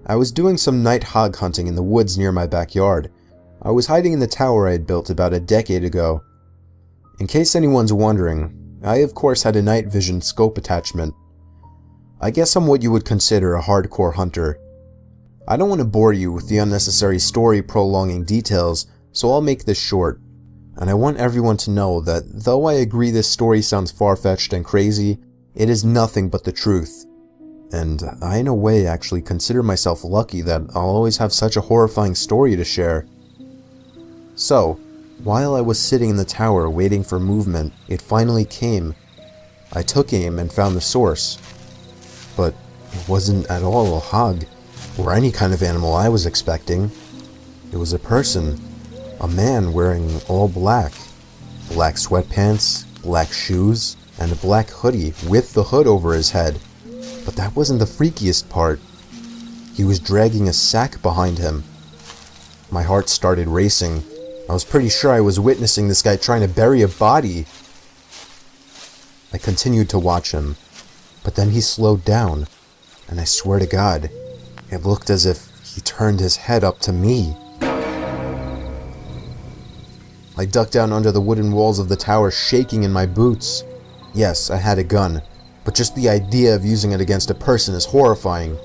I was doing some night hog hunting in the woods near my backyard. I was hiding in the tower I had built about a decade ago. In case anyone's wondering, I of course had a night vision scope attachment. I guess I'm what you would consider a hardcore hunter. I don't want to bore you with the unnecessary story prolonging details, so I'll make this short. And I want everyone to know that though I agree this story sounds far-fetched and crazy, it is nothing but the truth. And I in a way actually consider myself lucky that I'll always have such a horrifying story to share. So, while I was sitting in the tower waiting for movement, it finally came. I took aim and found the source. But it wasn't at all a hog, or any kind of animal I was expecting. It was a person, a man wearing all black. Black sweatpants, black shoes, and a black hoodie with the hood over his head. But that wasn't the freakiest part. He was dragging a sack behind him. My heart started racing. I was pretty sure I was witnessing this guy trying to bury a body. I continued to watch him, but then he slowed down, and I swear to God, it looked as if he turned his head up to me. I ducked down under the wooden walls of the tower, shaking in my boots. Yes, I had a gun, but just the idea of using it against a person is horrifying.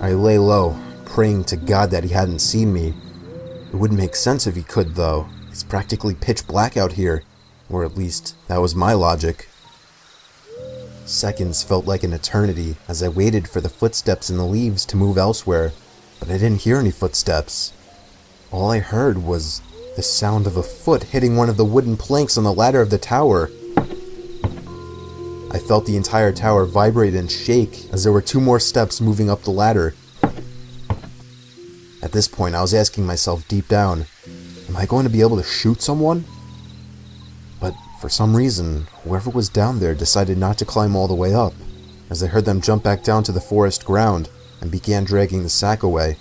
I lay low, praying to God that he hadn't seen me. It wouldn't make sense if he could, though. It's practically pitch black out here, or at least that was my logic. Seconds felt like an eternity as I waited for the footsteps in the leaves to move elsewhere, but I didn't hear any footsteps. All I heard was the sound of a foot hitting one of the wooden planks on the ladder of the tower. I felt the entire tower vibrate and shake as there were 2 more steps moving up the ladder. At this point, I was asking myself deep down, am I going to be able to shoot someone? But for some reason, whoever was down there decided not to climb all the way up, as I heard them jump back down to the forest ground and began dragging the sack away.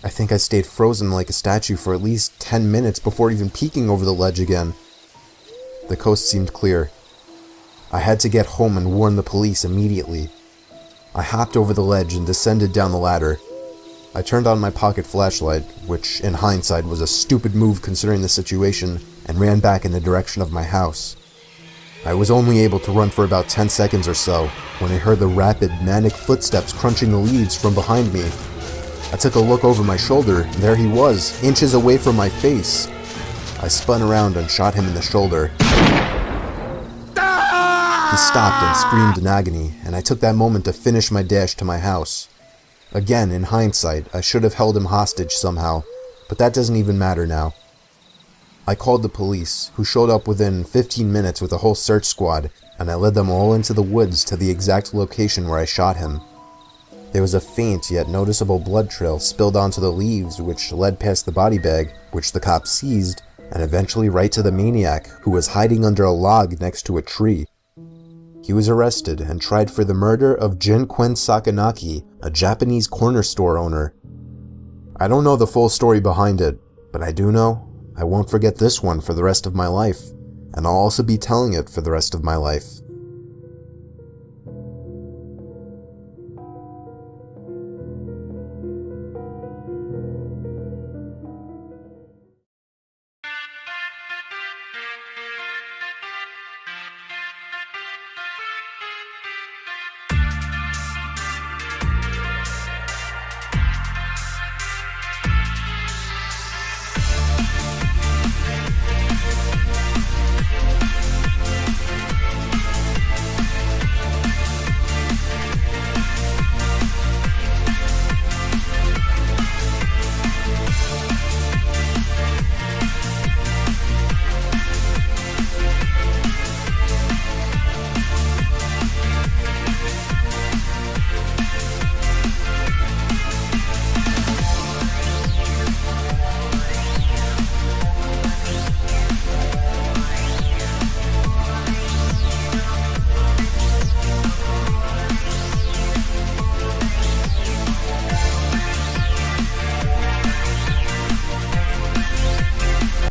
I think I stayed frozen like a statue for at least 10 minutes before even peeking over the ledge again. The coast seemed clear. I had to get home and warn the police immediately. I hopped over the ledge and descended down the ladder. I turned on my pocket flashlight, which in hindsight was a stupid move considering the situation, and ran back in the direction of my house. I was only able to run for about 10 seconds or so when I heard the rapid, manic footsteps crunching the leaves from behind me. I took a look over my shoulder, and there he was, inches away from my face. I spun around and shot him in the shoulder. He stopped and screamed in agony, and I took that moment to finish my dash to my house. Again, in hindsight, I should have held him hostage somehow, but that doesn't even matter now. I called the police, who showed up within 15 minutes with a whole search squad, and I led them all into the woods to the exact location where I shot him. There was a faint yet noticeable blood trail spilled onto the leaves, which led past the body bag, which the cops seized, and eventually right to the maniac, who was hiding under a log next to a tree. He was arrested and tried for the murder of Jin-Quen Sakanaki, a Japanese corner store owner. I don't know the full story behind it, but I do know I won't forget this one for the rest of my life, and I'll also be telling it for the rest of my life.